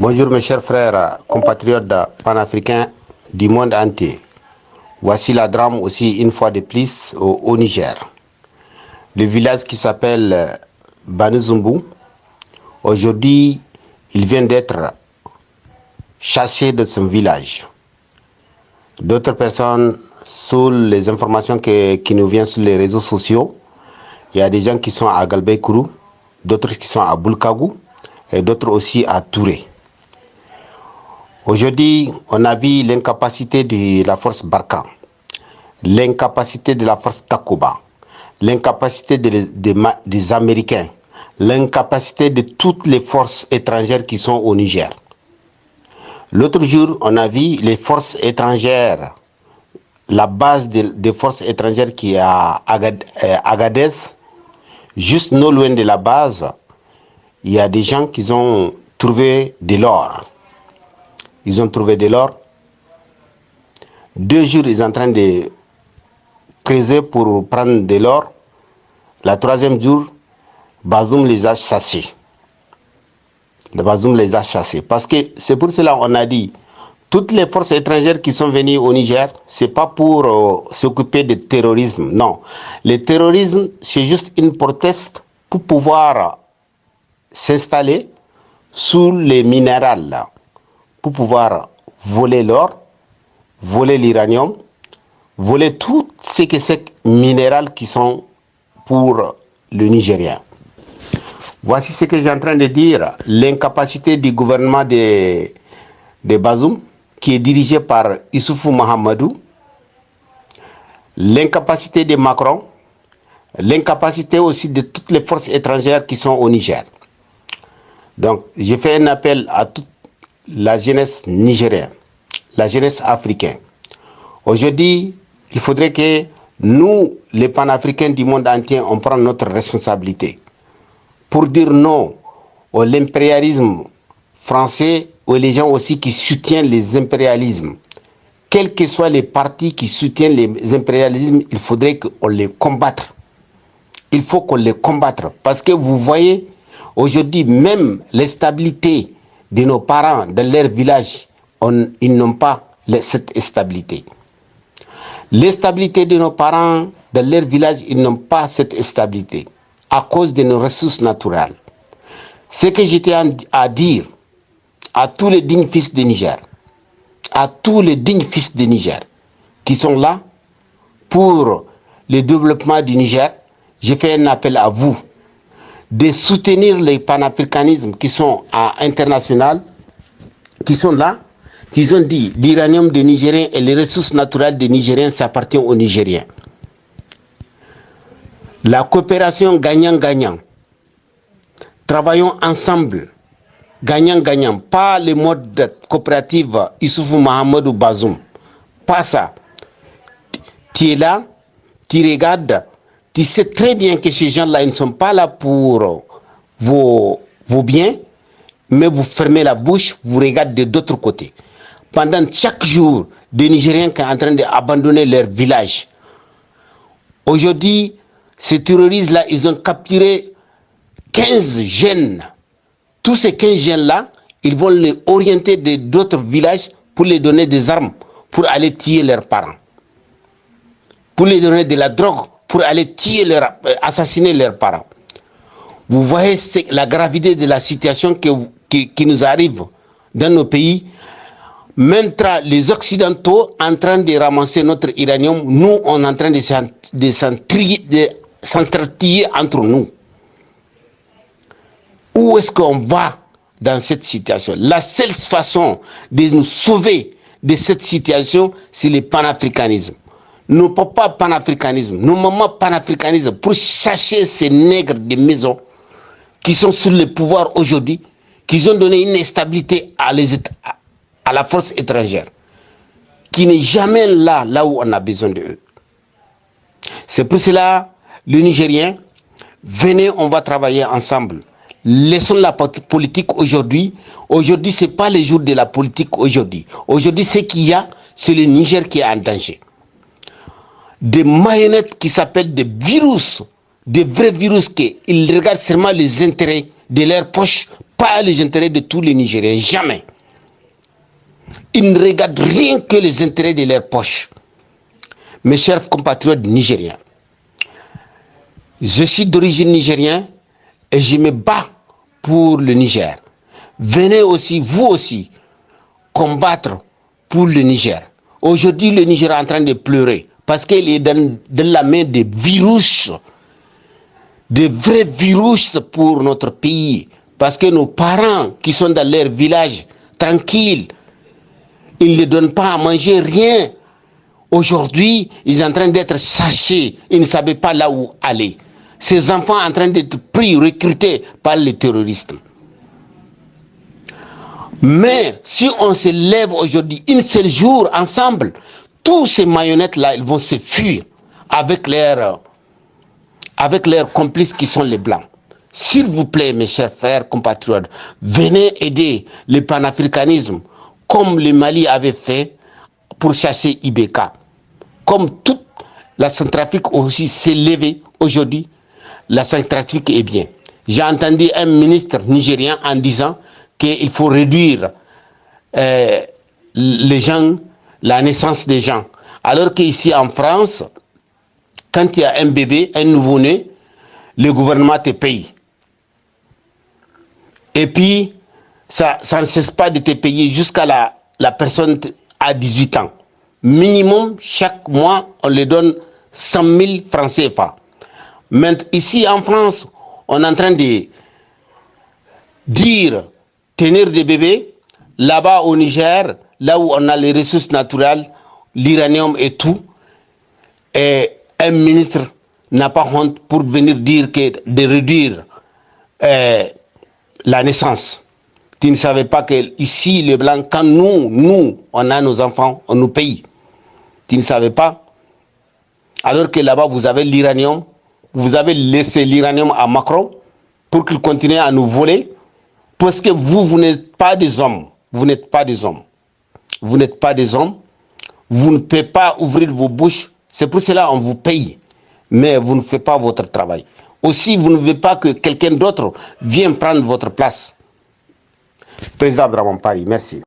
Bonjour mes chers frères, compatriotes panafricains du monde entier. Voici la drame aussi une fois de plus au Niger. Le village qui s'appelle Banizumbu, aujourd'hui il vient d'être chassé de son village. D'autres personnes, sous les informations qui nous viennent sur les réseaux sociaux, il y a des gens qui sont à Galbekourou, d'autres qui sont à Boulkagou et d'autres aussi à Touré. Aujourd'hui, on a vu l'incapacité de la force Barkhane, l'incapacité de la force Takuba, l'incapacité des Américains, l'incapacité de toutes les forces étrangères qui sont au Niger. L'autre jour, on a vu les forces étrangères, la base des forces étrangères qui est à Agadez, juste non loin de la base, il y a des gens qui ont trouvé de l'or. Ils ont trouvé de l'or. 2 jours, ils sont en train de creuser pour prendre de l'or. Le 3e jour, Bazoum les a chassés. Bazoum les a chassés. Parce que c'est pour cela qu'on a dit, toutes les forces étrangères qui sont venues au Niger, c'est pas pour s'occuper du terrorisme. Non. Le terrorisme, c'est juste une proteste pour pouvoir s'installer sous les minérales là, pour pouvoir voler l'or, voler l'uranium, voler tout ce que c'est minéral qui sont pour le Nigérien. Voici ce que j'ai en train de dire, l'incapacité du gouvernement de Bazoum, qui est dirigé par Issoufou Mahamadou, l'incapacité de Macron, l'incapacité aussi de toutes les forces étrangères qui sont au Niger. Donc, je fais un appel à toute la jeunesse nigérienne, la jeunesse africaine. Aujourd'hui, il faudrait que nous, les panafricains du monde entier, on prenne notre responsabilité pour dire non à l'impérialisme français, aux les gens aussi qui soutiennent les impérialismes. Quels que soient les partis qui soutiennent les impérialismes, il faudrait qu'on les combatte. Il faut qu'on les combatte. Parce que vous voyez, aujourd'hui, même la stabilité de nos parents dans leur village, ils n'ont pas cette stabilité. L'instabilité de nos parents dans leur village, ils n'ont pas cette stabilité à cause de nos ressources naturelles. Ce que j'étais à dire à tous les dignes fils de Niger, à tous les dignes fils de Niger qui sont là pour le développement du Niger, je fais un appel à vous de soutenir les panafricanismes qui sont à international, qui sont là, qui ont dit l'uranium des Nigériens et les ressources naturelles des Nigériens, ça appartient aux Nigériens. La coopération gagnant-gagnant. Travaillons ensemble, gagnant-gagnant. Pas le mode coopératif Issoufou Mahamadou Bazoum. Pas ça. Tu es là, tu regardes. Tu sais très bien que ces gens-là, ils ne sont pas là pour vos biens, mais vous fermez la bouche, vous regardez de l'autre côté. Pendant chaque jour, des Nigériens qui sont en train d'abandonner leur village. Aujourd'hui, ces terroristes-là, ils ont capturé 15 jeunes. Tous ces 15 jeunes-là, ils vont les orienter de d'autres villages pour les donner des armes, pour aller tuer leurs parents. Pour les donner de la drogue, pour aller assassiner leurs parents. Vous voyez la gravité de la situation qui nous arrive dans nos pays. Maintenant, les Occidentaux en train de ramasser notre uranium, nous, on est en train de s'entretuer entre nous. Où est-ce qu'on va dans cette situation? La seule façon de nous sauver de cette situation, c'est le panafricanisme. Nos papas panafricanisme, nos mamans panafricanisme, pour chercher ces nègres de maison qui sont sur le pouvoir aujourd'hui, qui ont donné une instabilité à la force étrangère, qui n'est jamais là où on a besoin d'eux. C'est pour cela, le Nigérien, venez, on va travailler ensemble. Laissons la politique aujourd'hui. Aujourd'hui, ce n'est pas le jour de la politique aujourd'hui. Aujourd'hui, ce qu'il y a, c'est le Niger qui est en danger. Des marionnettes qui s'appellent des virus, des vrais virus qui ils regardent seulement les intérêts de leur poche pas les intérêts de tous les Nigériens, jamais. Ils ne regardent rien que les intérêts de leur poche. Mes chers compatriotes nigériens, je suis d'origine nigérienne et je me bats pour le Niger. Venez aussi, vous aussi, combattre pour le Niger. Aujourd'hui, le Niger est en train de pleurer parce qu'il est dans la main des virus, des vrais virus pour notre pays. Parce que nos parents qui sont dans leur village, tranquilles, ils ne donnent pas à manger rien. Aujourd'hui, ils sont en train d'être sachés, ils ne savaient pas là où aller. Ces enfants sont en train d'être pris, recrutés par les terroristes. Mais si on se lève aujourd'hui, un seul jour, ensemble, tous ces marionnettes-là, ils vont se fuir avec leurs complices qui sont les Blancs. S'il vous plaît, mes chers frères compatriotes, venez aider le panafricanisme, comme le Mali avait fait pour chasser Ibeka. Comme toute la Centrafrique aussi s'est levée aujourd'hui, la Centrafrique est bien. J'ai entendu un ministre nigérien en disant qu'il faut réduire les gens, la naissance des gens. Alors qu'ici en France, quand il y a un bébé, un nouveau-né, le gouvernement te paye. Et puis, ça ne cesse pas de te payer jusqu'à la personne à 18 ans. Minimum, chaque mois, on lui donne 100 000 francs CFA. Maintenant, ici en France, on est en train de dire tenir des bébés. Là-bas au Niger, là où on a les ressources naturelles, l'uranium et tout, et un ministre n'a pas honte pour venir dire que de réduire la naissance. Tu ne savais pas que ici les Blancs, quand nous, on a nos enfants, on nous paye. Tu ne savais pas? Alors que là-bas, vous avez l'uranium, vous avez laissé l'uranium à Macron pour qu'il continue à nous voler, parce que vous n'êtes pas des hommes. Vous n'êtes pas des hommes. Vous n'êtes pas des hommes. Vous ne pouvez pas ouvrir vos bouches. C'est pour cela qu'on vous paye. Mais vous ne faites pas votre travail. Aussi, vous ne voulez pas que quelqu'un d'autre vienne prendre votre place. Président Abdraman Paris, merci.